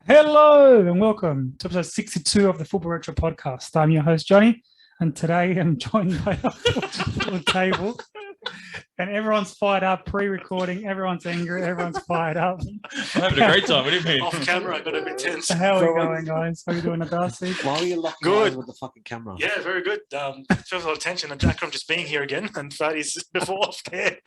Hello and welcome to episode 62 of the Football Retro Podcast. I'm your host, Johnny, and today I'm joined by a full table. And everyone's fired up, pre-recording, everyone's angry, everyone's fired up. I'm having a great time. What do you mean? Off camera, I got a bit tense. How are we going, guys? How are you doing, Darcy? Why are you locking Good. eyes with the fucking camera? Yeah, very good. Feels a lot of tension, and Jackram just being here again, and Fatty's before off there.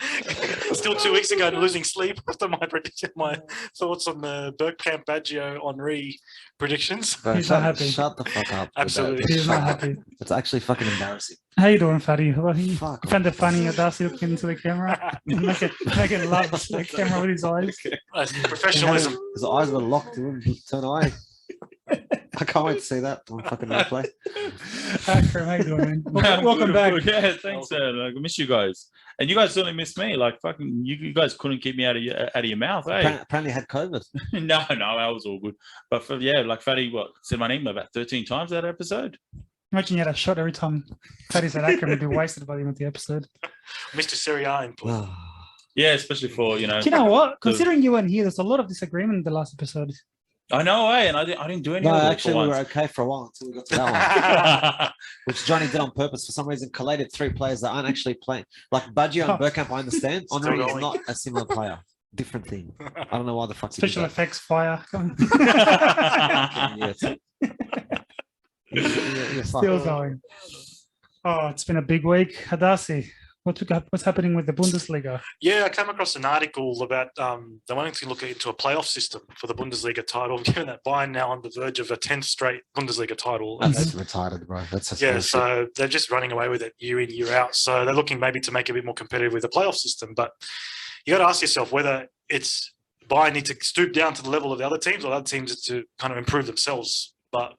Still 2 weeks ago, losing sleep after my prediction, my thoughts on the Bergkamp, Baggio, Henri predictions. Bro, He's not happy. Shut the fuck up. Absolutely. He's not happy. It's actually fucking embarrassing. How you doing, Fatty? Well, you Fuck found it funny, Darcy looking into the camera, making love to the camera with his eyes. Professionalism. His eyes were locked. He wouldn't turn away. I can't wait to see that on fucking replay. Akram, how you doing, man? Welcome back. Good. Yeah, thanks. I miss you guys, and you guys certainly miss me. Like fucking, you guys couldn't keep me out of your mouth. Hey, Apparently had COVID. no, I was all good. But like Fatty, said my name about 13 times that episode. Imagine you had a shot every time Fatty said Akram would be wasted by the end of the episode. Mr. Serie A input. Yeah, especially for Do you know what? Considering you weren't here, there's a lot of disagreement in the last episode. I know, and I didn't do any No, of it actually, for we once. were okay for a while until we got to that one, which Johnny did on purpose. For some reason, collated three players that aren't actually playing. Like Baggio and Bergkamp, I understand. Henri is not a similar player. Different thing. I don't know why the fuck. Special effects fire. Still going. Oh, it's been a big week. Hadasi, what's happening with the Bundesliga? Yeah, I came across an article about they wanting to look into a playoff system for the Bundesliga title, given that Bayern now on the verge of a 10th straight Bundesliga title. That's retarded, bro. That's so they're just running away with it year in, year out. So they're looking maybe to make it a bit more competitive with the playoff system. But you got to ask yourself whether it's Bayern need to stoop down to the level of the other teams or the other teams to kind of improve themselves. But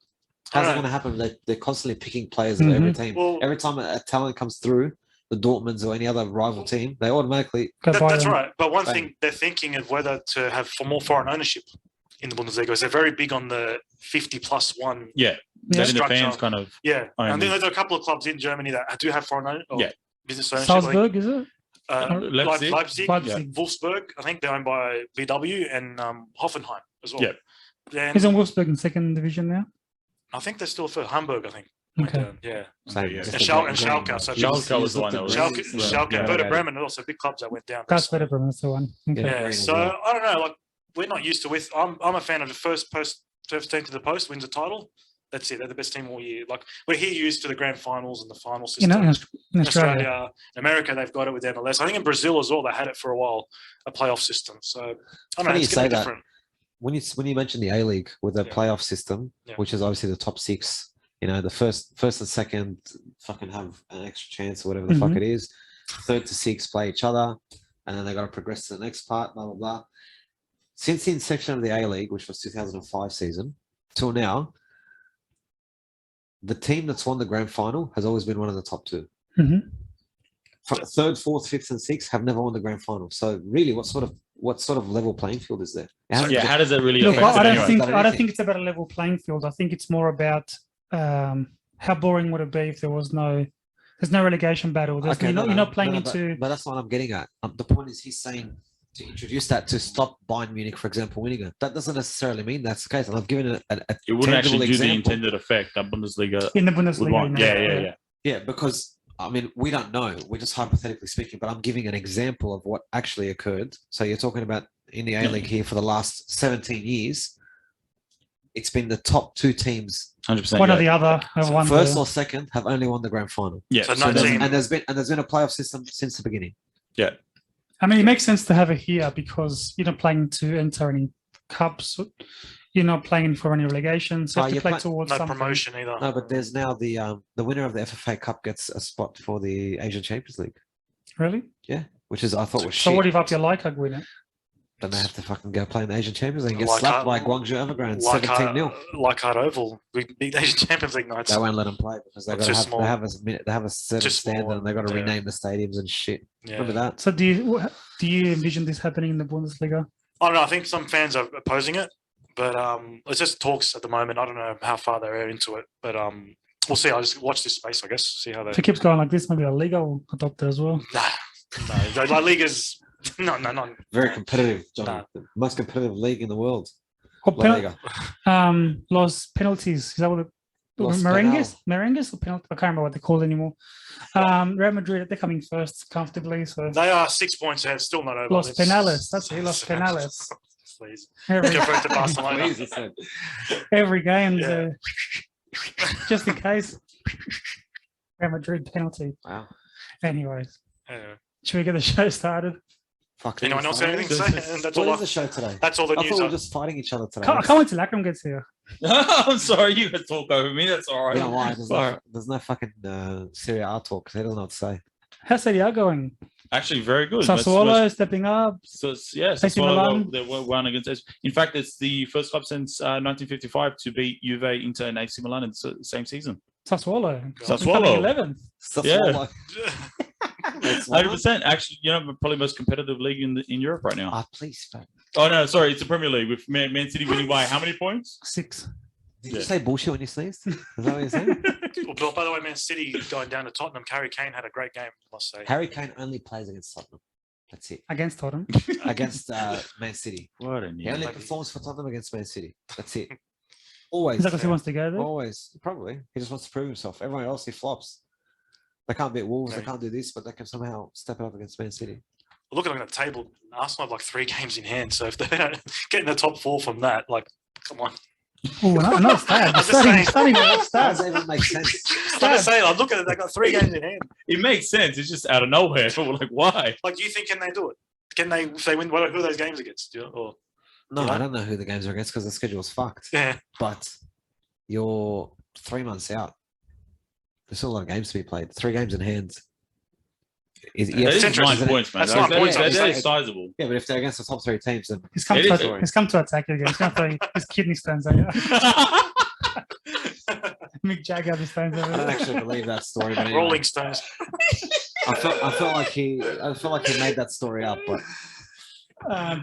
how's it going to happen? They're constantly picking players of every team. Well, every time a talent comes through, the Dortmunds or any other rival team, they automatically. That's right. But one thing they're thinking of whether to have more foreign ownership in the Bundesliga is they're very big on the 50+1. Yeah, letting the fans kind of. Yeah, and then there's a couple of clubs in Germany that do have foreign business ownership. Salzburg, is it? Leipzig, Leipzig. Wolfsburg. I think they're owned by VW and Hoffenheim as well. Yeah. Isn't Wolfsburg in second division now? I think they're still for Hamburg, I think. Okay. Yeah. Same. And Schalke. So Schalke was the one that was. Schalke and Werder Bremen are also big clubs that went down. That's Werder Bremen, that's the one. Okay. Yeah. So I don't know. Like we're not used to with. I'm a fan of the first team to the post wins a title. That's it. They're the best team all year. Like we're here used to the grand finals and the final system. In Australia. America, they've got it with MLS. I think in Brazil as well, they had it for a while, a playoff system. So I don't know. Funny It's you going say to be that. different. When you mention the A-League with a playoff system, which is obviously the top six, the first and second fucking have an extra chance or whatever the fuck it is. Third to six play each other, and then they got to progress to the next part, blah, blah, blah. Since the inception of the A-League, which was 2005 season, till now, the team that's won the grand final has always been one of the top two. Third, fourth, fifth, and sixth have never won the grand final. So really, what sort of level playing field is there? How does it really Look, affect I it don't think it's about a level playing field. I think it's more about how boring would it be if there's no relegation battle. You're not playing into. But that's what I'm getting at. The point is, he's saying to introduce that to stop Bayern Munich, for example, winning it. That doesn't necessarily mean that's the case. And I've given it it wouldn't actually do the intended effect that Bundesliga in the Bundesliga. Yeah, because I mean, we don't know. We're just hypothetically speaking, but I'm giving an example of what actually occurred. So you're talking about in the A-League here for the last 17 years, it's been the top two teams. 100%. One or the other. First or second have only won the grand final. Yeah. So there's been a playoff system since the beginning. Yeah. I mean, it makes sense to have it here because you're not playing to enter any cups. You're not playing for any relegation. So you have to play towards something. Promotion either. No, but there's now the winner of the FFA Cup gets a spot for the Asian Champions League. Really? Yeah, which is I thought was so shit. what if up your Leipzig win it? Then they have to fucking go play in the Asian Champions League and get slapped by Guangzhou Evergrande 17-0. Leichhardt Oval, we beat the Asian Champions League nights. They won't let them play because they have a certain standard and they got to rename the stadiums and shit. Yeah. Remember that? So do you envision this happening in the Bundesliga? I don't know. I think some fans are opposing it, but it's just talks at the moment. I don't know how far they're into it, but we'll see. I'll just watch this space, I guess. See how they. If it keeps going like this, maybe La Liga will adopt it as well. No, La Liga's no. Very competitive, John. The most competitive league in the world. Or La Liga. Los penalties. Is that what Los merengues or penalty? I can't remember what they're called anymore. Real Madrid, they're coming first comfortably. So They are 6 points ahead, still not over. Los Penales. That's it. Los Penales. Please. Every, Refer to Barcelona. Please, he said. every game, Yeah. just in case. Real Madrid penalty. Wow. Anyways, Anyway. should we get the show started? Fuck. Anyone else have anything to say? And that's What all. is the show today? That's all the I news. thought we were just fighting each other today. I can't wait till Akram gets here. I'm sorry, you can talk over me. That's all right. You know why? Sorry. There's no fucking Serie A talk. He doesn't know what to say. How's Serie A going? Actually, very good. Sassuolo stepping up. So yes, AC Milan. they won against us. In fact, it's the first club since 1955 to beat Juve, Inter, and AC Milan in the same season. Sassuolo. Sassuolo. 11th. Yeah. That's why. 100%. Actually, probably most competitive league in Europe right now. Ah, please. Fuck. Oh no, sorry, it's the Premier League with Man City winning by how many points? 6. Did you say bullshit when you sneezed? Is that what you said? Well, by the way, Man City going down to Tottenham. Harry Kane had a great game, I must say. Harry Kane only plays against Tottenham. That's it. Against Tottenham. Against Man City. What a He only Maybe. performs for Tottenham against Man City. That's it. Always. Is that because he wants to go there? Always. Probably. He just wants to prove himself. Everyone else, he flops. They can't beat Wolves. They Maybe. can't do this, but they can somehow step it up against Man City. Looking at the table, Arsenal have like 3 games in hand. So if they don't get in the top 4 from that, like, come on. Oh, no, it's bad. I'm just saying. Studying How that's does bad. that even make sense? I'm just saying, like, look at it. They got 3 games in hand. It makes sense. It's just out of nowhere. But we're like, why? Like, do you think can they do it? Can they? If they win, who are those games against? Or No, Yeah. I don't know who the games are against because the schedule's fucked. yeah, But you're 3 months out. There's still a lot of games to be played. 3 games in hand. Is, That yes, is interesting. 9 points, man. That's That- 9 that- points, that- I'm that is saying. sizable. yeah, but if they're against the top 3 teams, then He's come, It is. he's come to attack you again. He's come to throw his kidney stones at you. Mick Jagger the stones I over don't there. actually believe that story. But anyway, Rolling Stones. I felt like he made that story up, but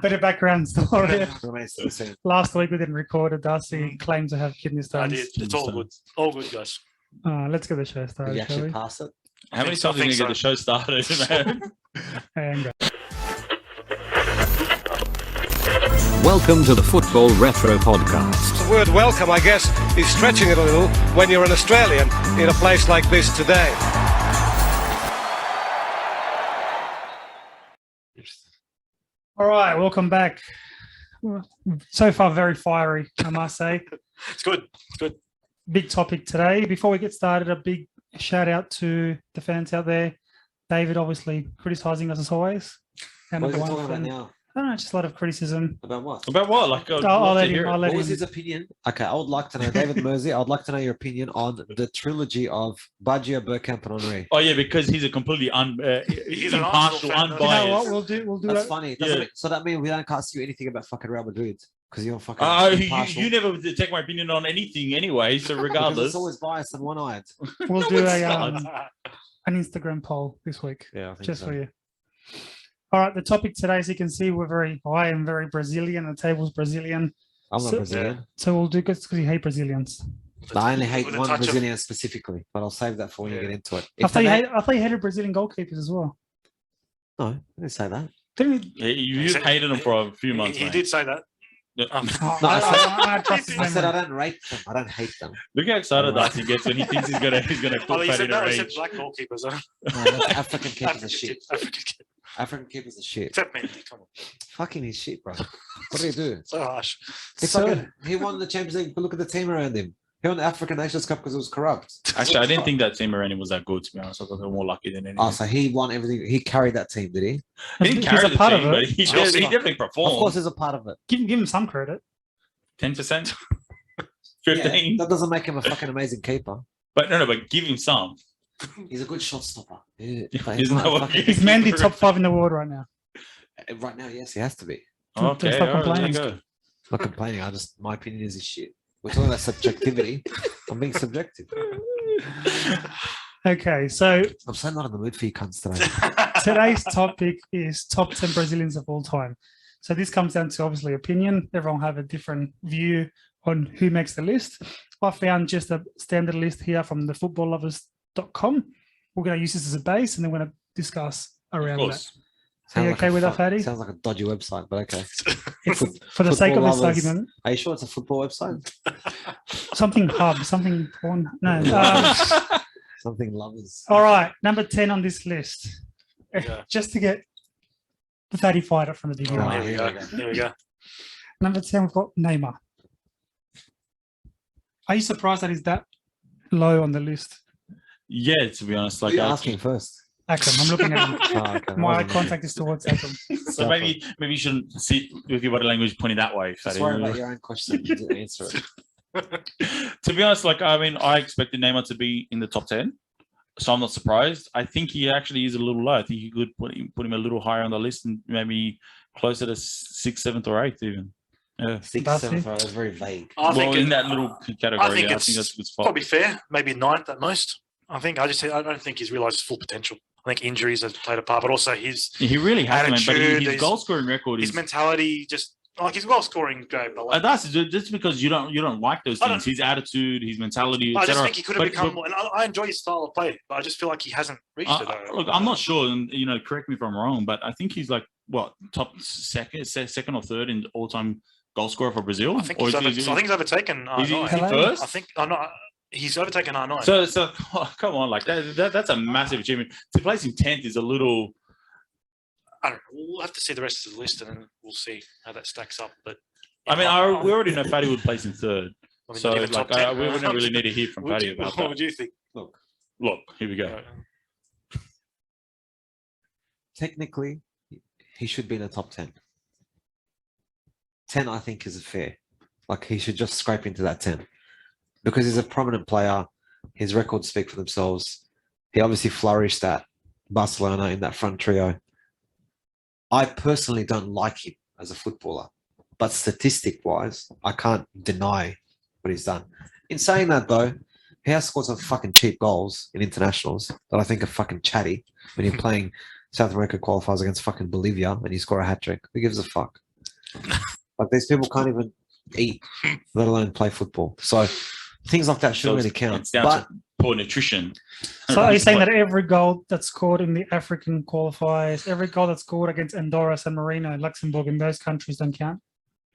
Better background story. remains to be seen. Last week we didn't record it. Darcy claimed to have kidney I stones. did. It's all good. All good, guys. Let's get the show Did started, you shall actually we? pass it? How many I times are you think going to get the show started, man? And go. Welcome to the Football Retro Podcast. The word welcome, I guess, is stretching it a little when you're an Australian in a place like this today. All right, welcome back. So far, very fiery, I must say. It's good. It's good. Big topic today. Before we get started, a big shout out to the fans out there. David, obviously, criticising us as always. And What are you number talking one about fan. now? I don't know, just a lot of criticism. About what? About what? Like, I'll love let to him- hear it. I'll let What was him- his opinion? Okay, I would like to know, David Mersey, I would like to know your opinion on the trilogy of Baggio, Bergkamp, and Henri. Oh yeah, because he's a completely He's an impartial, Arsenal fan, though. You know what? unbiased. We'll do That's it. funny. Yeah. So that means we don't ask you anything about fucking Real Madrid because you're fucking impartial. You never take my opinion on anything anyway, so Because regardless. it's always biased and one-eyed. We'll No, do it's an Instagram poll this week. Yeah, I think Just so. for you. All right, the topic today, as you can see, I am very Brazilian. The table's Brazilian. I'm not So- Brazilian. So we'll do good because you hate Brazilians. I only hate With a one touch of- Brazilian specifically, but I'll save that for when you Yeah. get into it. I thought you hated Brazilian goalkeepers as well. No, I didn't say that. Didn't you? You've hated him for a few months. He mate. did say that. Yeah. Oh, No, I said- I trust his I said I memory. don't rate them. I don't hate them. Look how excited Darcy gets when he thinks he's gonna Oh, put he Pat said in no. a He said rage. black goalkeepers. Huh? No, that's African keepers African are shit. kid, African kid. African keepers are shit. Except me. Come on. Fucking his shit, bro. What do you do? So harsh. He won the Champions League, but look at the team around him. He won the African Nations Cup because it was corrupt. Actually, I didn't think that team around him was that good, to be honest. I thought they were more lucky than anything. Oh, so he won everything. He carried that team, did he? He didn't He's carry a the part team, of but it. he Chelsea. definitely Of course, performed. there's a part of it. Give him some credit. 10%? Yeah, 15? that doesn't make him a fucking amazing keeper. But but give him some. He's a good shot stopper. Yeah, Isn't but he's not that a what fucking- He's Mendy top 5 in the world right now. Right now, yes, he has to be. Okay, Stop all right, there you complaining. go. Not complaining. My opinion is his shit. We're talking about subjectivity. I'm being subjective. Okay, so I'm so not in the mood for you cunts today. today's topic is top 10 Brazilians of all time. So this comes down to obviously opinion. Everyone have a different view on who makes the list. I found just a standard list here from the footballlovers.com. We're going to use this as a base and then we're going to discuss Of around that. course. Are you Sounds okay a with that, Fatty? Sounds like a dodgy website, but okay. For the sake of Football this lovers. argument, Are you sure it's a football website? something hub, something porn. No. Something lovers. All right, number 10 on this list. Yeah. Just to get the Fatty fired up from the beginning. Oh, Right, here we here go. we go. Here we go. Number 10, we've got Neymar. Are you surprised that he's that low on the list? Yeah, to be honest, Like like you're asking first. Akram, I'm looking at him. Oh, okay. I My eye wasn't looking. contact is towards Akram. so maybe you shouldn't sit with your body language pointing that way. Just Fatty. worry about your own question. You didn't answer it. To be honest, like I mean, I expected Neymar to be in the top 10, so I'm not surprised. I think he actually is a little low. I think you could put him a little higher on the list and maybe closer to 6th, 7th, or 8th even. Yeah. 6, That's 7, it. that's very vague. I think in it- that little category, I think yeah, I it's think that's a good spot. probably fair. Maybe 9th at most. I don't think he's realised his full potential. I think injuries have played a part, but also his He really has, man. But attitude, his his- goal scoring record his is. mentality, just like his goal scoring, great. But like, That's just because you don't like those I don't- things. His attitude, his mentality, I just etc. think he could have become more. And I enjoy his style of play, but I just feel like he hasn't reached it. Look, I'm not sure, and correct me if I'm wrong, but I think he's like what top second or third in all-time goal scorer for Brazil. I think Or he's is he's overtaken he R9. first? I think I'm not. He's overtaken R9. So come on, like that's a massive achievement. To place him 10th is a little. I don't know. We'll have to see the rest of the list, and then we'll see how that stacks up. But I mean, we already know Fatty would place him third, I mean, so not even like top 10. we don't really need to hear from Fatty about What that. would you think? Look, here we go. Technically, he should be in the top 10. 10, I think, is fair. Like, he should just scrape into that 10. Because he's a prominent player. His records speak for themselves. He obviously flourished at Barcelona in that front trio. I personally don't like him as a footballer. But statistic-wise, I can't deny what he's done. In saying that, though, he has scored some fucking cheap goals in internationals that I think are fucking chatty when you're playing South America qualifiers against fucking Bolivia and you score a hat-trick. Who gives a fuck? Like, these people can't even eat, let alone play football. So things like that shouldn't really count. It's down But to poor nutrition. So are you saying that every goal that's scored in the African qualifiers, every goal that's scored against Andorra, San Marino, Luxembourg, in those countries don't count?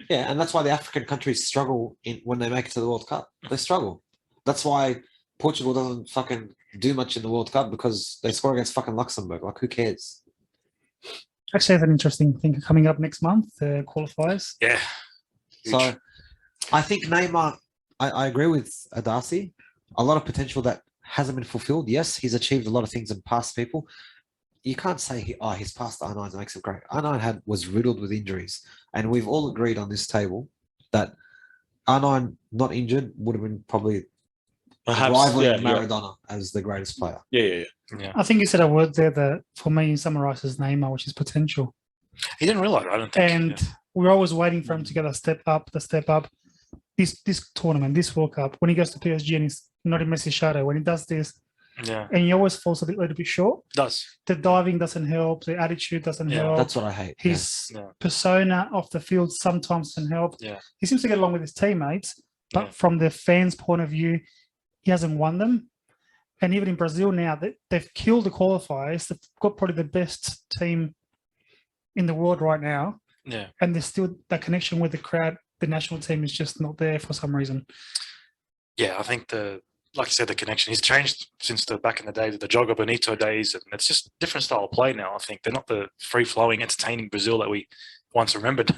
yeah, and that's why the African countries struggle when they make it to the World Cup. They struggle. That's why Portugal doesn't fucking do much in the World Cup, because they score against fucking Luxembourg. Like, who cares? Actually, that's an interesting thing coming up next month, the qualifiers. Yeah. So I think Neymar, I agree with Adasi. A lot of potential that hasn't been fulfilled. Yes, he's achieved a lot of things and passed people. You can't say he's passed R9 and makes him great. R9 was riddled with injuries. And we've all agreed on this table that R9 not injured would have been probably rivaling Maradona as the greatest player. Yeah. I think you said a word there that, for me, summarizes Neymar, which is potential. He didn't realise it, I don't think. And we're always waiting for him to get the step up. This tournament, this World Cup, when he goes to PSG and he's not in Messi's shadow, when he does this, Yeah. and he always falls a little bit short. Does. The diving doesn't help. The attitude doesn't Yeah, help. That's what I hate. His Yeah. persona off the field sometimes doesn't help. Yeah. He seems to get along with his teammates, but Yeah. from the fans' point of view, he hasn't won them. And even in Brazil now, they've killed the qualifiers. They've got probably the best team in the world right now. Yeah. And there's still that connection with the crowd. The national team is just not there for some reason. Yeah, I think like you said, the connection has changed since back in the day, the Jogo Bonito days, and it's just a different style of play now. I think they're not the free-flowing, entertaining Brazil that we once remembered.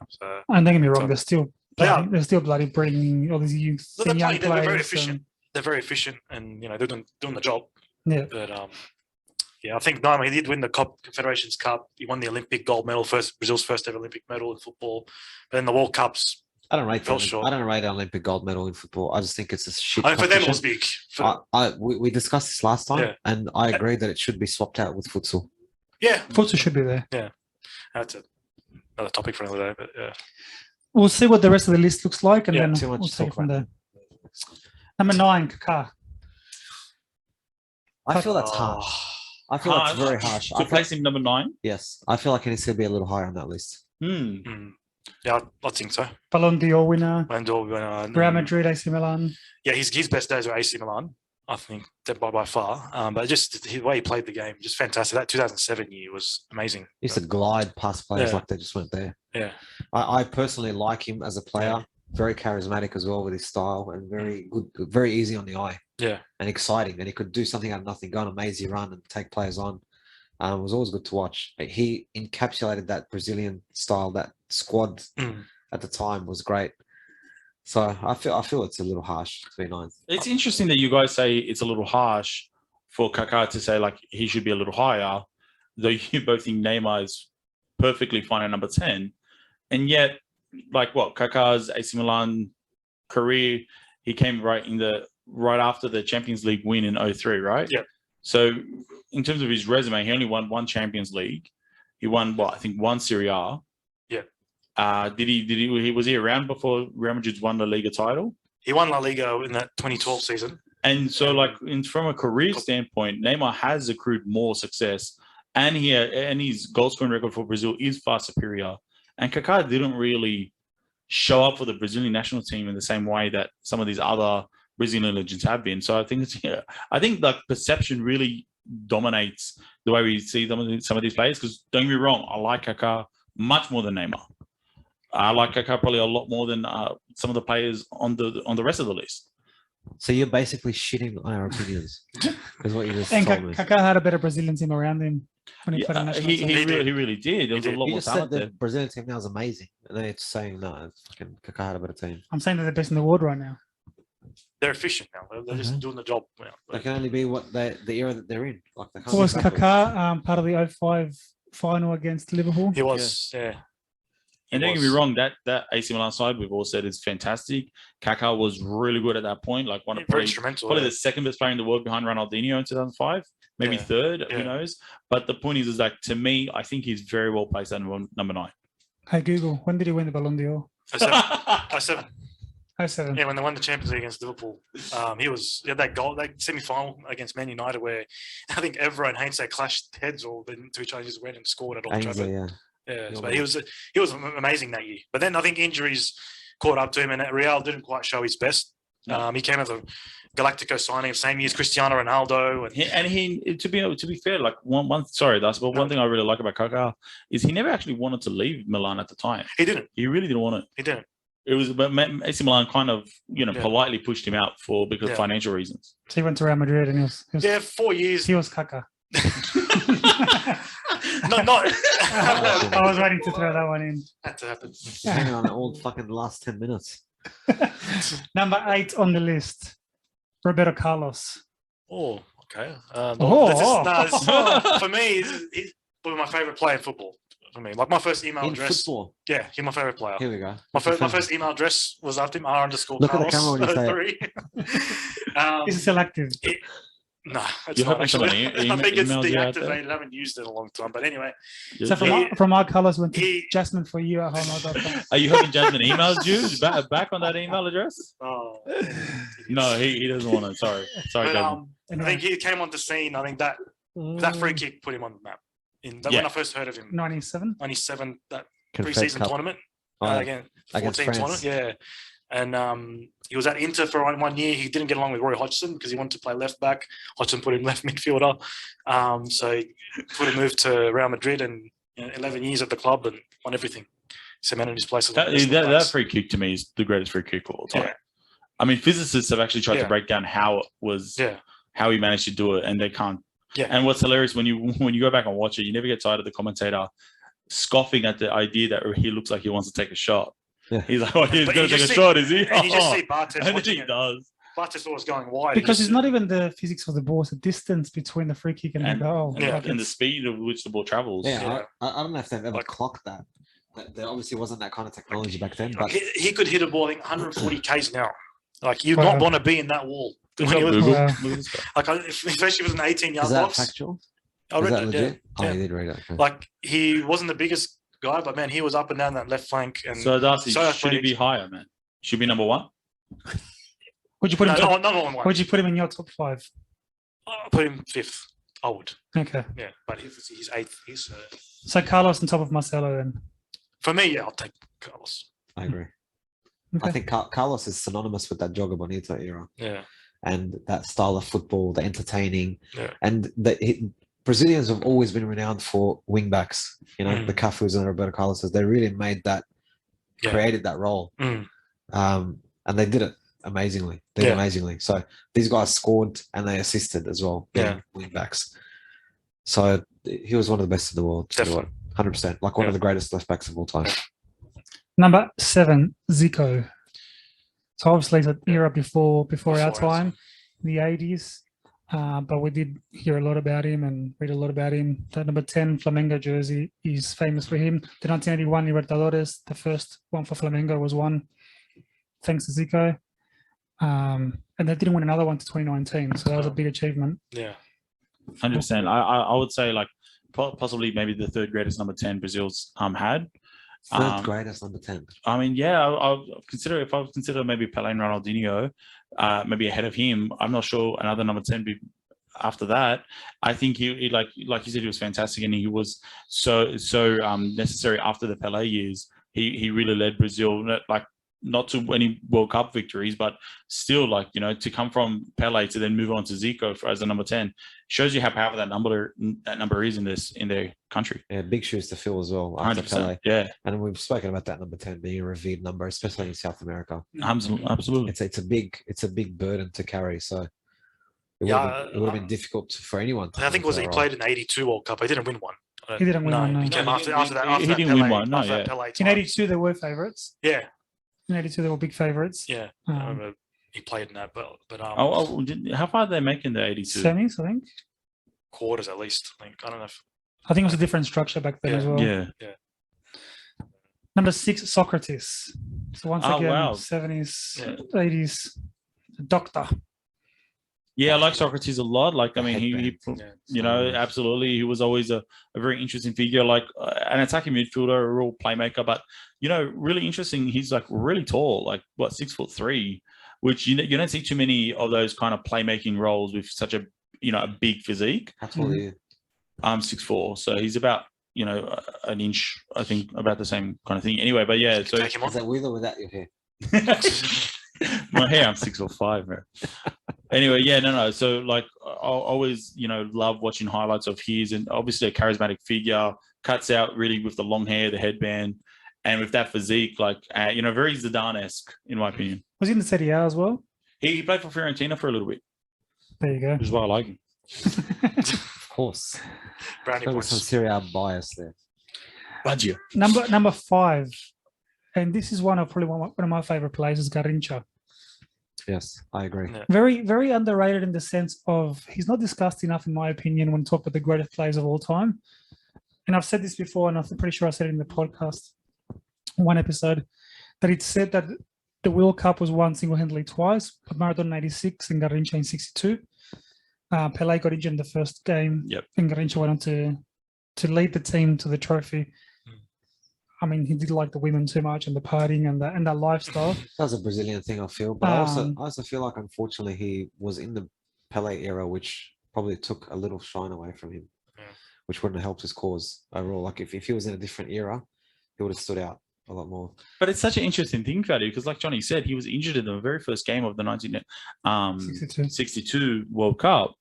So And don't get me wrong, So- they're still bloody bringing all these youth they're and young playing, they're very players. efficient. They're very efficient, and they're doing the job. Yeah. But I think Neymar, he did win the Confederations Cup. He won the Olympic gold medal, Brazil's first ever Olympic medal in football. But then the World Cups, I don't rate Fell them. short. I don't rate an Olympic gold medal in football. I just think it's a shit. I mean, for them it was competition. big. We discussed this last time, Yeah. and I agree that it should be swapped out with futsal. Yeah, Futsal should be there. that's another topic for another day. But yeah, We'll see what the rest of the list looks like, and Yeah, then too much we'll to take talk it from about. there. Number 9, Kaká. I feel that's harsh. I feel that's very harsh. To place him number 9. Yes, I feel like he needs to be a little higher on that list. yeah, I think so. Ballon d'Or winner. And Real Madrid, AC Milan. yeah, his best days were AC Milan. I think by far. But just the way he played the game, just fantastic. That 2007 year was amazing. He used to glide past players like they just went there. Yeah. I personally like him as a player. Very charismatic as well with his style and very good, very easy on the eye. Yeah. And exciting. And he could do something out of nothing, go on a mazy run and take players on. It was always good to watch. He encapsulated that Brazilian style, that squad at the time was great. So I feel it's a little harsh to be ninth. It's interesting that you guys say it's a little harsh for Kaká to say like he should be a little higher, though you both think Neymar is perfectly fine at number 10. And yet, like Kaká's AC Milan career, he came right after the Champions League win in 2003, right? Yeah. So in terms of his resume, he only won one Champions League. He won I think one Serie A. Yeah. Was he around before Real Madrid won the Liga title? He won La Liga in that 2012 season. And so, from a career standpoint, Neymar has accrued more success, and his goal scoring record for Brazil is far superior. And Kaká didn't really show up for the Brazilian national team in the same way that some of these other Brazilian legends have been. So I think perception really dominates the way we see some of these players. Because don't get me wrong, I like Kaká much more than Neymar. I like Kaká probably a lot more than some of the players on the rest of the list. So you're basically shitting on our opinions, is what you just And told me. Kaká had a better Brazilian team around him when he played in national He team. really did. There was a lot You more just said talent the there. Brazilian team now is amazing, and then it's saying no, fucking Kaká had a better team. I'm saying they're the best in the world right now. They're efficient now. They're just doing the job now. They can only be what the era that they're in. Like they can't Was be backwards. Kaká part of the 2005 final against Liverpool? He was, yeah. And don't get me wrong, that AC Milan side we've all said is fantastic. Kaká was really good at that point, like Very instrumental. probably the second best player in the world behind Ronaldinho in 2005, maybe third, who knows? But the point is like to me, I think he's very well placed at number 9. Hey Google, when did he win the Ballon d'Or? 07. 07. Yeah, when they won the Champions League against Liverpool, he had that goal, that semi-final against Man United, where I think Evra and Heinz, they clashed heads or to each other, just went and scored at Old Trafford. Yeah, but he was amazing that year. But then I think injuries caught up to him, and Real didn't quite show his best. No. He came as a Galactico signing of same year as Cristiano Ronaldo, and to be fair, like one thing I really like about Kaká is he never actually wanted to leave Milan at the time. He didn't. He really didn't want it. He didn't. It was, but AC Milan kind of politely pushed him out because of financial reasons. So he went to Real Madrid and he was 4 years. He was Kaká. not. I was waiting to throw that one in. Had to happen. Hanging on all fucking last 10 minutes. Number 8 on the list, Roberto Carlos. Oh, okay. For me, he's probably my favorite player in football. For me, like my first email address. Football. Yeah, he's my favorite player. Here we go. My first email address was after him, R_Carlos. Look at the camera when you say This is selective. No, it's not actually. I think it's deactivated. I haven't used it in a long time. But anyway. So from our Carlos went to Jasmine for you at home. Are you hoping Jasmine emails you back on that email address? Oh. No, he doesn't want it. Sorry, Jasmine. I think he came on the scene. I think that free kick put him on the map. When I first heard of him. 97, that pre-season tournament. Again, against 14 France. tournament. Yeah. And he was at Inter for 1 year. He didn't get along with Roy Hodgson because he wanted to play left back. Hodgson put him left midfielder. So he put a move to Real Madrid and 11 years at the club and won everything. Cemented his place. That free kick to me is the greatest free kick of all time. Yeah. I mean, physicists have actually tried to break down how he managed to do it, and they can't. Yeah. And what's hilarious when you go back and watch it, you never get tired of the commentator scoffing at the idea that he looks like he wants to take a shot. Yeah. He's like, he's going to take a shot, is he? And you just see Bartes and he does. Bartes always going wide. Because it's not even the physics of the ball, it's the distance between the free kick and the goal. Yeah, and the speed of which the ball travels. Yeah, I don't know if they've ever clocked that. There obviously wasn't that kind of technology back then. But he could hit a ball, I think, 140 Ks an hour. Like, you'd not want to be in that wall. Google. Like, especially with an 18-yard box. Is that factual? I read that, legit? Yeah. Oh, you did read it. Okay. Like, he wasn't the biggest guy, but man, he was up and down that left flank. And so Darcy, should he be higher, man? Should be number 1? Would you put him? Not on 1. Would you put him in your top 5? I'll put him 5th. I would. Okay. Yeah, but he's 8th. So Carlos on top of Marcelo then. For me, yeah, I'll take Carlos. I agree. Okay. I think Carlos is synonymous with that Joga Bonito era. Yeah. and that style of football, the entertaining, Yeah. and Brazilians have always been renowned for wing backs. You know, the Cafus and the Roberto Carlos. They really made that, created that role, and they did it amazingly. Amazingly. So these guys scored and they assisted as well. Being wing backs. So he was one of the best in the world. Definitely. 100%. Like one of the greatest left backs of all time. Number 7, Zico. So obviously it's an era before our time, in the 80s. But we did hear a lot about him and read a lot about him. The number 10 Flamengo jersey is famous for him. The 1981 Libertadores, the first one for Flamengo, was won thanks to Zico. And they didn't win another one to 2019, so that was a big achievement. Yeah. 100%. I would say like possibly maybe the third greatest number 10 Brazil's had. Third greatest number 10. I mean, yeah, I'll consider if I would consider maybe Pelé and Ronaldinho, maybe ahead of him. I'm not sure another number 10 be after that. I think he like you said, he was fantastic, and he was so necessary after the Pelé years. He really led Brazil, not to any World Cup victories, but still, like, you know, to come from Pelé to then move on to Zico as the number 10 shows you how powerful that number is in their country. Yeah, big shoes to fill as well after 100%, Pelé. yeah, and we've spoken about that number 10 being a revered number, especially in South America. Absolutely. It's a big burden to carry. So it would have been difficult for anyone. I think he played in the 82 World Cup. He didn't win one. He didn't win one. No. He came after that. He didn't win one. No, yeah. In 82 there were favourites. Yeah. In 82 they were big favourites. Yeah. I remember he played in that, but how far did they make in the 82? Semis, I think. Quarters at least. I don't know. I think it was a different structure back then as well. Yeah. Number 6, Socrates. So once again, wow. 70s, 80s, doctor. Yeah, I like Socrates a lot. Like, I mean, he you know, absolutely. He was always a very interesting figure, like an attacking midfielder, a real playmaker. But, you know, really interesting. He's like really tall, like 6'3", which you don't see too many of those kind of playmaking roles with such a big physique. Absolutely. I'm 6'4", so he's about an inch, I think, about the same kind of thing. Anyway, but yeah, so is that with or without your hair? My hair, I'm 6'5", bro. Anyway, yeah, no. So, like, I always, love watching highlights of his, and obviously a charismatic figure, cuts out really with the long hair, the headband, and with that physique, like, very Zidane-esque, in my opinion. Was he in the Serie A as well? He played for Fiorentina for a little bit. There you go. Which is why I like him. Of course. Brownie points. Some Serie A bias there. Baggio. Number 5, and this is one of my favorite players, is Garrincha. Yes, I agree. Yeah. Very, very underrated in the sense of he's not discussed enough, in my opinion, when talk about the greatest players of all time. And I've said this before, and I'm pretty sure I said it in the podcast, one episode, that it said that the World Cup was won single-handedly twice, but Maradona in 86 and Garrincha in 62. Pelé got injured in the first game, and Garrincha went on to lead the team to the trophy. I mean, he did like the women too much and the partying and that lifestyle. That was a Brazilian thing, I feel. But I also feel like, unfortunately, he was in the Pelé era, which probably took a little shine away from him, which wouldn't have helped his cause overall. Like, if he was in a different era, he would have stood out a lot more. But it's such an interesting thing, Fatty, because like Johnny said, he was injured in the very first game of the 1962 World Cup,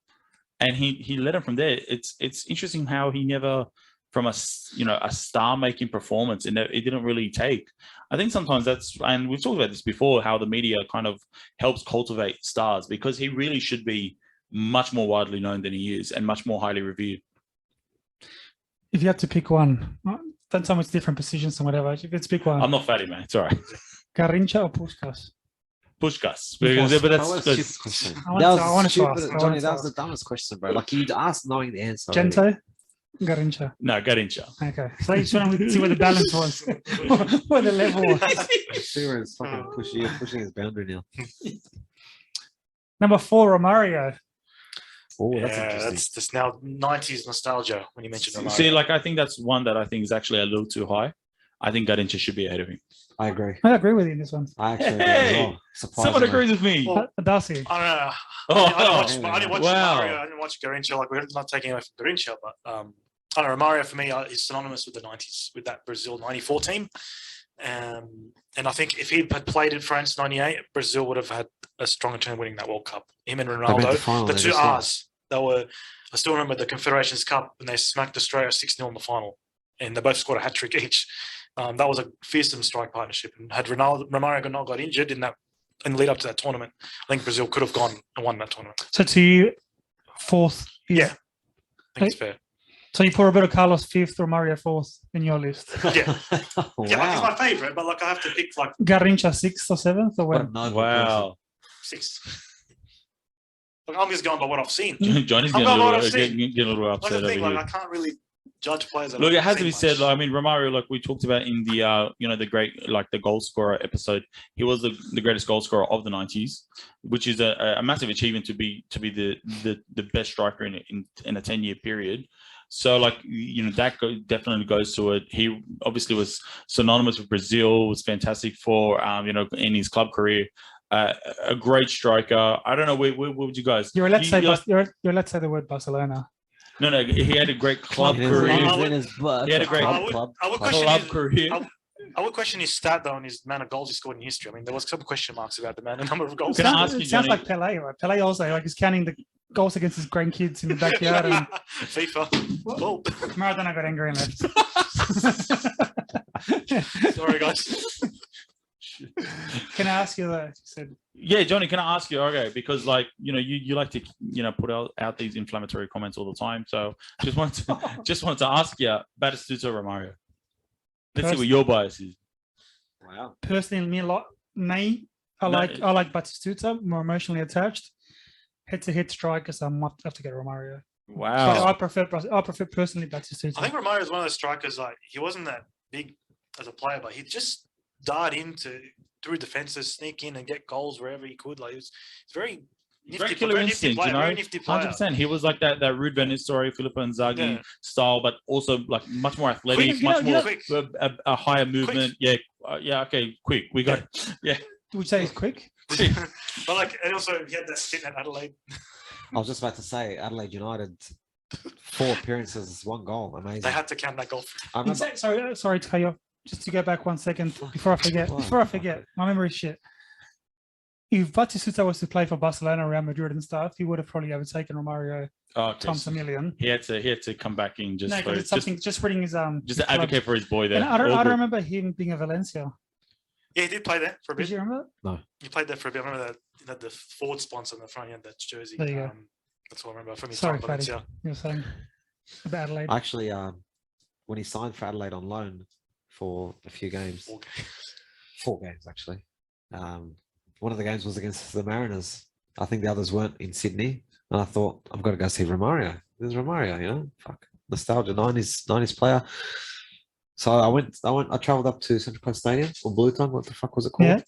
and he led him from there. It's interesting how he never, from a star-making performance, and it didn't really take. I think sometimes and we've talked about this before, how the media kind of helps cultivate stars, because he really should be much more widely known than he is, and much more highly revered. If you had to pick one, don't tell me it's different positions and whatever. If you had to pick one, I'm not Fatty, man. It's all right. Garrincha or Puskás? Puskás. But that's question. I want to ask. Johnny, that was the dumbest question, bro. Like, you'd ask knowing the answer. Gento? Garrincha. No, Garrincha. Okay. So you trying to see where the balance was, where the level was. See where it's fucking pushing his boundary now. Number 4, Romario. Oh, that's interesting. That's now 90s nostalgia when you mentioned Romario. See, like, I think that's one that I think is actually a little too high. I think Garrincha should be ahead of him. I agree. I agree with you in this one. I actually agree as well. Someone agrees with me. Well, Darcy. I don't know. I didn't watch wow. Romario. I didn't watch Garrincha. Like, we're not taking away from Garrincha, but I don't know. Romario for me is synonymous with the 90s, with that Brazil 94 team. And I think if he had played in France 98, Brazil would have had a strong contender winning that World Cup. Him and They made the Ronaldo, final, the they two just lost. R's. They were. I still remember the Confederations Cup when they smacked Australia 6-0 in the final, and they both scored a hat trick each. That was a fearsome strike partnership. And had Romario not got injured in the lead up to that tournament, I think Brazil could have gone and won that tournament. So to you, fourth is Yeah. I think it's fair. So you put Roberto Carlos fifth, Romario fourth in your list. Yeah. Yeah, like he's Wow. my favourite, but like I have to pick like Garrincha sixth or seventh or What a when? noble person. Wow. 6. Like, I'm just going by what I've seen. Johnny's I'm getting a going by what little, I've seen. getting a little Like upset the thing, over like here. I can't really judge players. That Look, I've it has to seen be said. much. I mean, Romario, like we talked about in the, the great, like the goal scorer episode, he was the greatest goal scorer of the 90s, which is a massive achievement to be the best striker in a 10-year period. So, like, that definitely goes to it. He obviously was synonymous with Brazil, was fantastic for, in his club career. A great striker. I don't know. Where would you guys? You're allowed to say you're allowed to say the word Barcelona. No. He had a great club It is- career. it is in his blood. He had a great I would question Club his- career. I would question his stat though on his amount of goals he scored in history. I mean, there was some question marks about the number of goals. Can I It ask you, sounds Johnny? like Pele. Right? Pele also like is counting the goals against his grandkids in the backyard. And FIFA. Well, Maradona got angry and left. sorry guys. Can I ask you that? You said Yeah, Johnny, can I ask you? Okay, because like you like to put out these inflammatory comments all the time. So just wanted to ask you, Batistuta or Romario. Let's see what your bias is. Wow. personally, I like Batistuta, more emotionally attached. Head-to-head strikers, I might have to get Romario. But Wow. I prefer personally Batistuta. I think Romario is one of those strikers. Like he wasn't that big as a player, but he just darted through defenses, sneak in and get goals wherever he could. Like it's very nifty, Very killer instinct, very nifty player. 100%. He was like that Ruud van Nistelrooy, Filippo Inzaghi Yeah. style, but also like much more athletic, Quick, much more quick. a higher movement. Yeah, okay, quick. We got Would you say he's quick? But like, and also he had that stint at Adelaide. I was just about to say Adelaide United, 4 appearances, 1 goal. Amazing. They had to count that goal. I remember, Sorry to cut you off. Just to go back 1 second before I forget. My memory is shit. If Batistuta was to play for Barcelona, Real Madrid and stuff, he would have probably overtaken Romario times a million. He had to come back in No, because it's something. Just reading his just to advocate for his boy there. And I don't remember him being a Valencia. Yeah, he did play there for a Did bit. you remember? He played there for a bit. I remember that he had the Ford sponsor on the front. He had that jersey. There you go. That's what I remember from his Sorry, time at Fatty. Valencia. You were saying about Adelaide. actually, when he signed for Adelaide on loan for a few games, 4 games actually. One of the games was against the Mariners. I think the others weren't in Sydney. And I thought, I've got to go see Romario. There's Romario, fuck. Nostalgia, 90s player. So I travelled up to Central Coast Stadium, or Blue Tongue, what the fuck was it called? Yeah.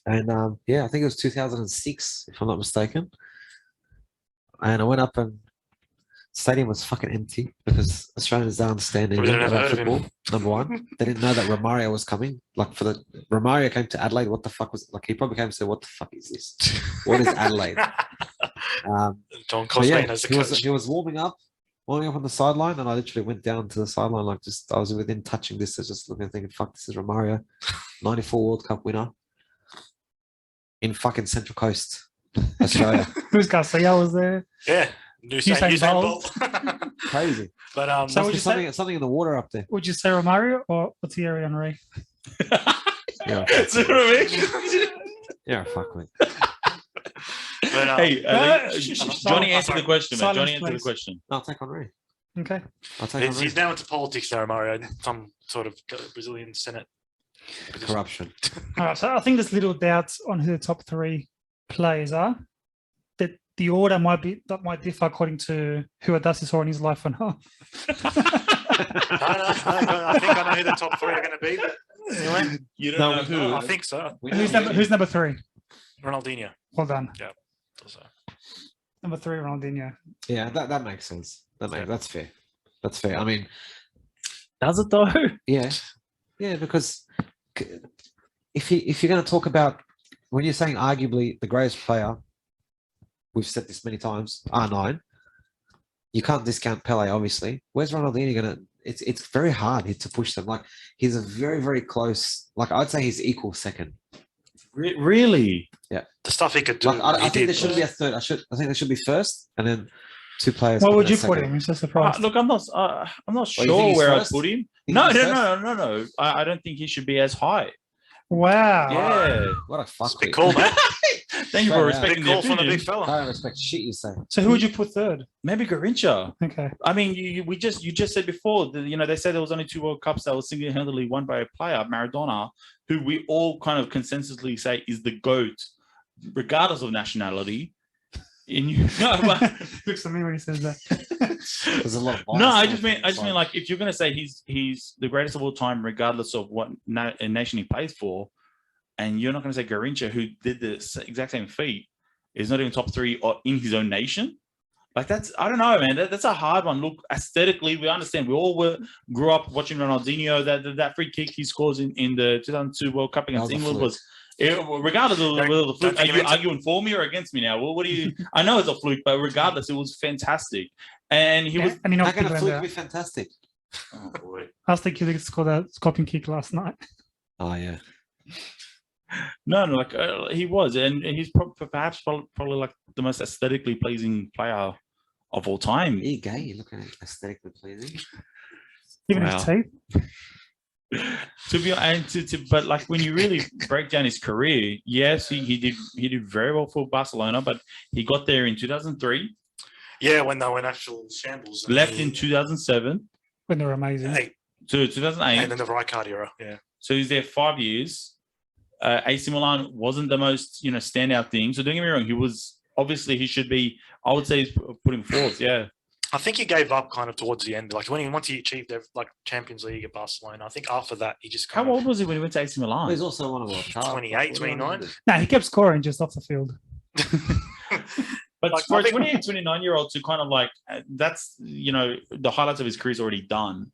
And I think it was 2006, if I'm not mistaken. And I went up and stadium was fucking empty because Australians don't understand Probably anything didn't have about heard of him. football. Number one, they didn't know that Romario was coming. Like Romario came to Adelaide. What the fuck was like? He probably came and said, "What the fuck is this? What is Adelaide?" John But Costain yeah, as the he coach. was warming up on the sideline, and I literally went down to the sideline, like I was within touching distance, just looking and thinking, "Fuck, this is Romario, '94 World Cup winner in fucking Central Coast, Australia." Who's Garcia was there? Yeah. Usain Usain Bolt. Bolt. Crazy. But So Must would be you say- something in the water up there. Would you say Romario or Thierry Henry? Yeah, See what I mean? yeah, fuck me. Hey, Johnny, answer the question, man. Silence, Johnny, answer the please. question. I'll take Henry. Okay. I'll take Henry. he's now into politics now, Mario. Some sort of Brazilian Senate. position. Corruption. All right. So I think there's little doubts on who the top 3 players are. That the order might differ according to who Adasi saw in his life or not. No, I think I know who the top 3 are going to be. But anyway, You don't No, know who. I think so. Who's number 3? Ronaldinho. Well done. Also. Number 3, Ronaldinho. Yeah, that makes sense. That's fair. That's fair. I mean, Does it though? yeah, because if you're going to talk about when you're saying arguably the greatest player, we've said this many times, R9. You can't discount Pele, obviously. Where's Ronaldinho going to? It's very hard to push them. Like he's a very very close. Like I'd say he's equal second. Really? The stuff he could do. Like, I think there should be a third. I think there should be first, and then 2 players. What come would in you at put second. him? It's a surprise. Look, I'm not you sure think he's where I'd first? put him. Think No. he's first? I don't think he should be as high. Wow. Yeah. What a fuck. Big call, mate. Thank you for Straight out. respecting Big the call from the opinion. big fella. I don't respect shit you say. So who would you put third? Maybe Garincha. Okay. I mean, you just said before that, they said there was only 2 World Cups that was single-handedly won by a player, Maradona, who we all kind of consensusly say is the GOAT, regardless of nationality. Looks at me when he says that. There's a lot of bias. No, I just mean like if you're going to say he's the greatest of all time, regardless of what nation he plays for, and you're not going to say Garincha, who did the exact same feat, is not even top 3 in his own nation. Like I don't know, man. That's a hard one. Look, aesthetically, we understand. We all grew up watching Ronaldinho. That free kick he scores in the 2002 World Cup against England was. Regardless of the fluke, are you arguing for me or against me now? Well, what do you? I know it's a fluke, but regardless, it was fantastic, and he was. And How can a fluke be fantastic? Oh boy! I was thinking he scored that scorpion kick last night. Oh yeah. No, like he was, and he's perhaps probably like the most aesthetically pleasing player of all time. Are you gay? You're looking at aesthetically pleasing. Even his teeth. But like when you really break down his career, yes, he did very well for Barcelona, but he got there in 2003. Yeah, when they were in actual shambles. Left in 2007. When they were amazing. To 2008. And then the Rijkaard era, yeah. So he's there 5 years. AC Milan wasn't the most standout thing. So don't get me wrong, he should be. I would say he's put him fourth. Yeah. I think he gave up kind of towards the end. Like once he achieved Champions League at Barcelona, I think after that he just How old was he when he went to AC Milan? Well, he's also one of our 28, 29. No, he kept scoring just off the field. But Like, for I a think- 28, 29-year-old to kind of like, that's, the highlights of his career is already done.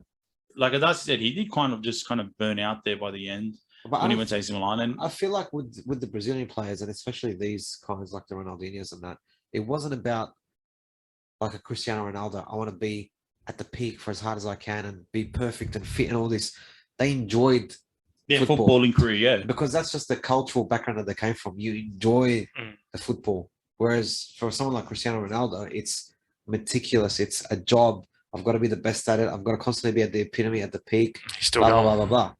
Like as I said, he did kind of burn out there by the end But when he went to AC Milan. And I feel like with the Brazilian players, and especially these kinds like the Ronaldinhos and that, it wasn't about like a Cristiano Ronaldo. I want to be at the peak for as hard as I can and be perfect and fit and all this. They enjoyed football. footballing career, yeah. Because that's just the cultural background that they came from. You enjoy the football. Whereas for someone like Cristiano Ronaldo, it's meticulous. It's a job. I've got to be the best at it. I've got to constantly be at the epitome, at the peak. He's still blah, blah, going. blah, blah, blah.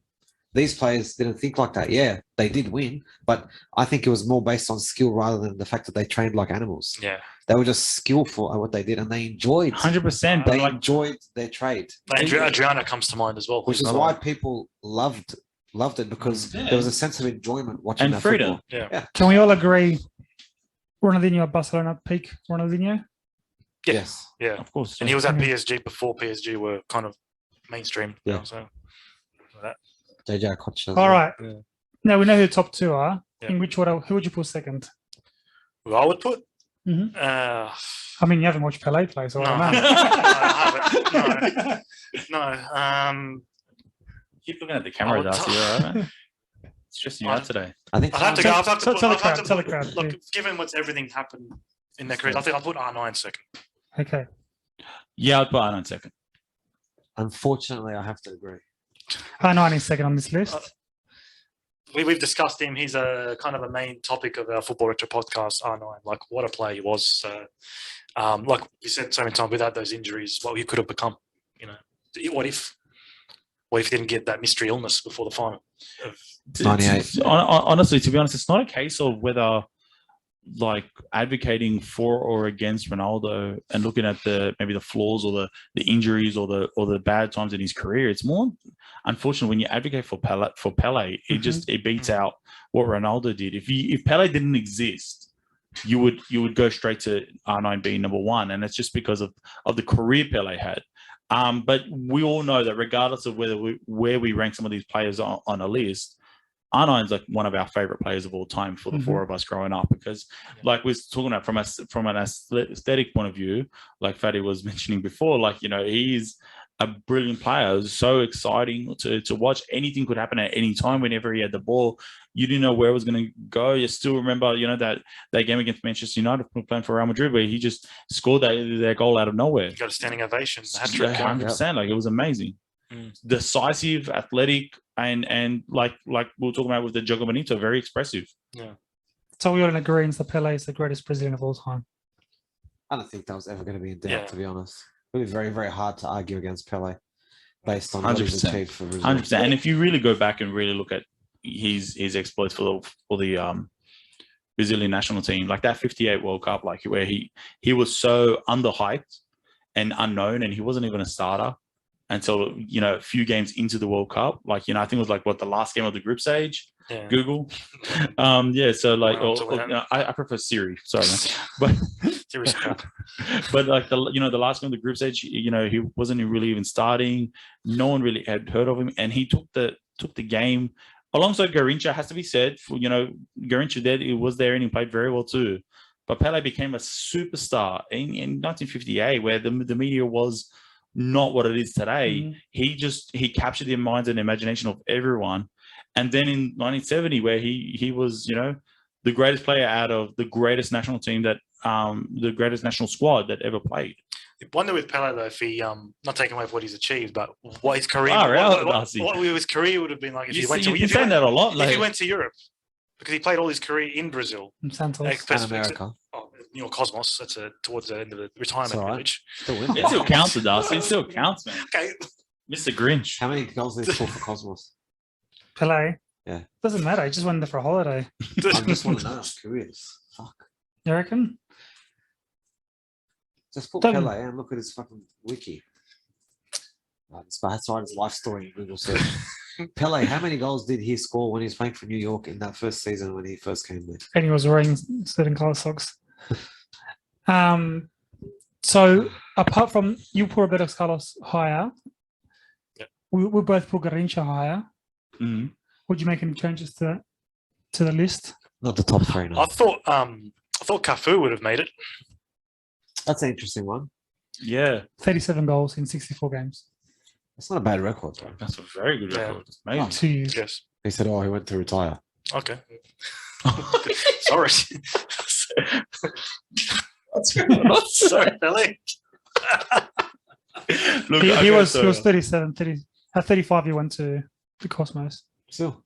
These players didn't think like that. Yeah, they did win, but I think it was more based on skill rather than the fact that they trained like animals. Yeah. They were just skillful at what they did, and they enjoyed. 100%. They enjoyed their trade, Adriano comes to mind as well. which is why people loved it because there was a sense of enjoyment watching And that freedom. football. Yeah. Can we all agree Ronaldinho at Barcelona peak Ronaldinho? Yeah. Yes. Yeah. Of course. And he was at PSG before PSG were kind of mainstream. Yeah. So JJ Koch. All right. Yeah. Now we know who the top 2 are. Yeah. In which order? Who would you put second? who I would put. Mhm. Uh, I mean, you haven't watched Pelé play, so no, I don't know. I haven't. No. Keep looking at the camera, Darcy. All right, man? It's stressing you out today. I think I'd have to go. I'd have to Tell put. the I'd have crowd, to tell the put- crowd, Look, yeah. given what's everything happened in their careers, I think I'll put R9 second. Okay. Yeah, I'd put Arnold second. unfortunately I have to agree. R9 is second on this list. We've discussed him. He's a kind of a main topic of our Football Retro podcast, R9. Like, what a player he was. Like we said so many times, without those injuries, what he could have become. What if he didn't get that mystery illness before the final? 98. Honestly, to be honest, it's not a case of whether like advocating for or against Ronaldo and looking at maybe the flaws or the injuries or the bad times in his career. It's more unfortunate when you advocate for Pele, it beats out what Ronaldo did. If Pele didn't exist, you would go straight to R9 being number one, and it's just because of the career Pele had. But we all know that regardless of where we rank some of these players on a list, R9's like one of our favorite players of all time for the four of us growing up, because like we're talking about from an aesthetic point of view, like Fatty was mentioning before, like, he's a brilliant player. It was so exciting to watch. Anything could happen at any time. Whenever he had the ball, you didn't know where it was going to go. You still remember, that game against Manchester United playing for Real Madrid, where he just scored that goal out of nowhere. He got a standing ovation. 100%. Like, it was amazing. decisive, athletic, and like we were talking about with the Jogo Bonito, very expressive. Yeah. So we all in agreement that Pele is the greatest Brazilian of all time. I don't think that was ever going to be in doubt, Yeah. to be honest. It would be very, very hard to argue against Pele based on what he's 100%. achieved for Brazil. 100%. And if you really go back and really look at his exploits for the Brazilian national team, like that 58 World Cup, like where he was so underhyped and unknown, and he wasn't even a starter until, you know, a few games into the World Cup. Like, you know, I think it was like the last game of the group stage. Yeah. Google. Yeah, so like I prefer Siri, sorry, man. But like the last game of the group stage, you know, he wasn't really even starting. No one really had heard of him, and he took the game alongside Garrincha. Has to be said, you know, Garrincha was there and he played very well too. But Pele became a superstar in 1958, where the media was not what it is today. He captured the minds and imagination of everyone. And then in 1970, where he was, you know, the greatest player out of the greatest national team the greatest national squad that ever played. I wonder with Pele though, if he not taking away what he's achieved, but what his career, what his career would have been like if he went to. You've saying that a lot. If he went to Europe, because he played all his career in Brazil, In Santos. And America. New York Cosmos. That's towards the end of the retirement village. It still counts, Darcy. It still counts, man. Okay, Mr. Grinch. How many goals did he score for Cosmos? Pele. Yeah. Doesn't matter. He just went there for a holiday. I just want to know his careers. Fuck. You reckon? Just put Pele and look at his fucking wiki. This guy has his life story in Google search. Pele, how many goals did he score when he was playing for New York in that first season when he first came there? And he was wearing certain color socks. So apart from you put Roberto Carlos higher, we both put Garrincha higher. Mm-hmm. Would you make any changes to the list? Not the top three. No. I thought Cafu would have made it. That's an interesting one. Yeah. 37 goals in 64 games. That's not a bad record. Though. That's a very good record. It's amazing. 2 years. Yes. He said, "Oh, he went to retire." Okay. Sorry. Sorry, Pele. Look, He was 37, 30. At 35, he went to the Cosmos. Still,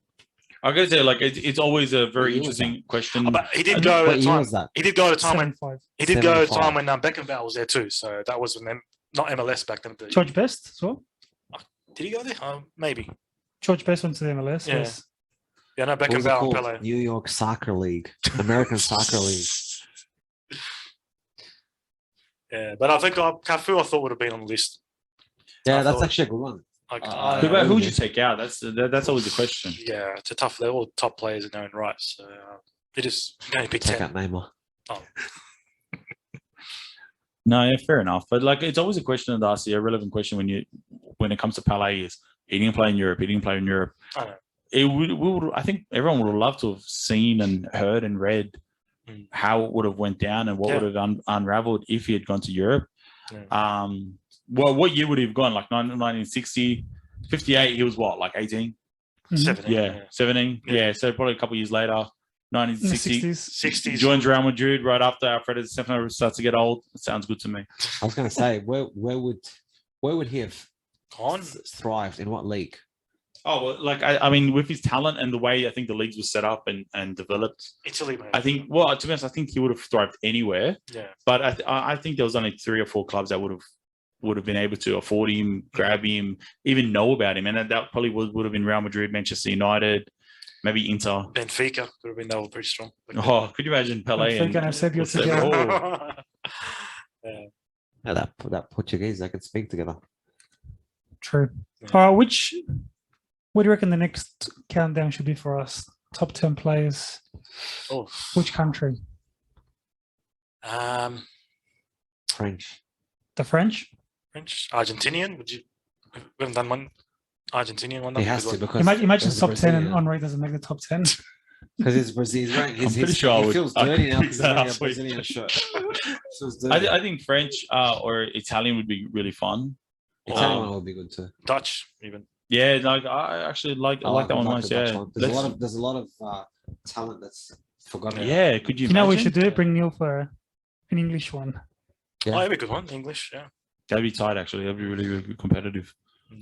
I gotta say, like it's always a very interesting question. But he did go at a time. Was that? He did go at a time when 75. he did go at a 75. time when Beckenbauer was there too. So that was when not MLS back then. But George Best as well. did he go there? Maybe. George Best went to the MLS. Yeah. Yes. Yeah, no, What was it Beckenbauer and called? Pele. New York Soccer League, American Soccer League. Yeah, but I think Cafu I thought would have been on the list. Yeah, I that's thought- actually a good one. Like, Who would you take out? That's always the question. yeah, it's a tough. They're all top players in their own right. So they just only pick Take 10. out Neymar. Oh. No, yeah, fair enough. But like, it's always a question, Darcy, a relevant question when it comes to Pele is he didn't play in Europe. He didn't play in Europe. I know. I think everyone would have loved to have seen and heard and read how it would have went down and what would have unraveled if he had gone to Europe. Yeah. Well, what year would he have gone? Like 1960, 58, he was what, like 18? 17. Yeah, 17. Yeah, so probably a couple of years later, In the 1960. 60s. 60s. Joins Real Madrid right after Alfredo Di Stefano starts to get old. It sounds good to me. I was going to say, where would he have Gone. thrived in what league? Oh, well, like, I mean, with his talent and the way I think the leagues were set up and developed, Italy, mate. I think, well, to be honest, I think he would have thrived anywhere. Yeah. But I think there was only 3 or 4 clubs that would have been able to afford him, grab him, even know about him. And that probably would have been Real Madrid, Manchester United, maybe Inter. Benfica would have been that was pretty strong. Oh, could you imagine Pele Benfica and Eusebio together. Yeah. Yeah, that Portuguese, they could speak together. True. Yeah. What do you reckon the next countdown should be for us? Top 10 players. Oh. Which country? French. The French? French, Argentinian. Would you? We haven't done one. Argentinian one. He has to because Imagine there's top a 10 and Brazilian. Henri doesn't make the top 10. Because he's Brazilian. I'm pretty sure I he would- feels I dirty could now pick because he's that wearing up a for you. Brazilian shirt. Feels dirty. I think French or Italian would be really fun. Italian one would be good too. Dutch, even. Yeah, like I actually like that one the most. Dutch Yeah, one. There's a lot of talent that's forgotten. yeah. Could you? You know what we imagine? should do? Bring Neil for an English one. Yeah. Oh, that'd be a good one. English, yeah. That'd be tight. Actually, that'd be really, really good competitive.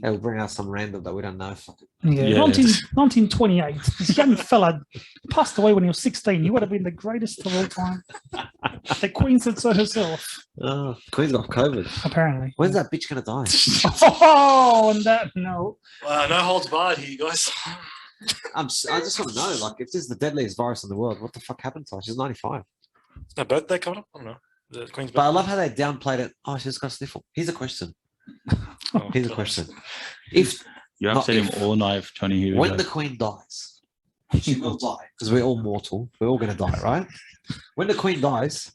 They'll bring out some random that we don't know. Yeah, Yeah. 1928. This young fella passed away when he was 16. He would have been the greatest of all time. The Queen said so herself, Oh, Queen's got COVID. apparently. When's that bitch gonna die? Oh, on that note. No holds barred here, guys. I just want to know, like, if this is the deadliest virus in the world, what the fuck happened to her? She's 95. Is her birthday coming up? I don't know. The Queen's But I birthday. love how they downplayed it. Oh, she's got a sniffle. Here's a question. Oh, Here's a God. question. If You Not upset him if. all night, Tony. Here we when go. the Queen dies, she will die because we're all mortal. We're all gonna die, right? When the Queen dies,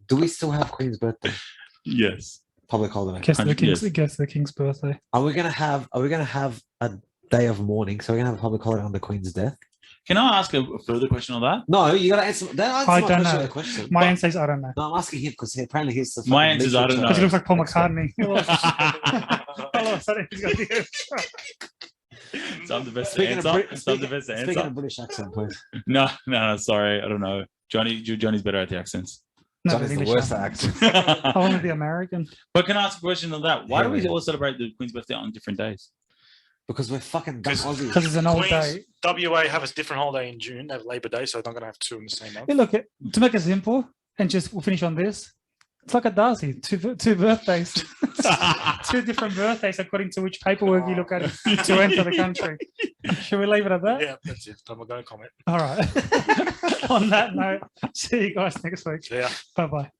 do we still have Queen's birthday? Yes. Public holiday. Guess the 100 king's, years. guess the king's birthday. Are we gonna have a day of mourning? So we're gonna have a public holiday on the Queen's death? Can I ask a further question on that? No, you gotta answer. Don't answer I my don't question know. with a question. My answer is I don't know. No, I'm asking him because apparently he's the. My fucking answer is I don't literature know. Because he looks like Paul expert. McCartney. All of a sudden he's got the answer. So I'm the best Speaking of answer. Brit- So I'm the best Speaking answer. of British accent, please. No, sorry. I don't know. Johnny's better at the accents. No, Johnny's the English worst one. at accents. I want to be American. But can I ask a question on that? Why do we Yeah. all celebrate the Queen's birthday on different days? Because we're fucking dumb Aussies. Because it's an old Queen's day. WA have a different holiday in June. They have Labor Day, so they're not going to have two in the same month. Hey, look, to make it simple, and just we'll finish on this. It's like a Darcy, two birthdays. Two different birthdays according to which paperwork you look at to enter the country. Should we leave it at that? Yeah, that's it. I'm not going to comment. All right. On that note, see you guys next week. Yeah. Bye-bye.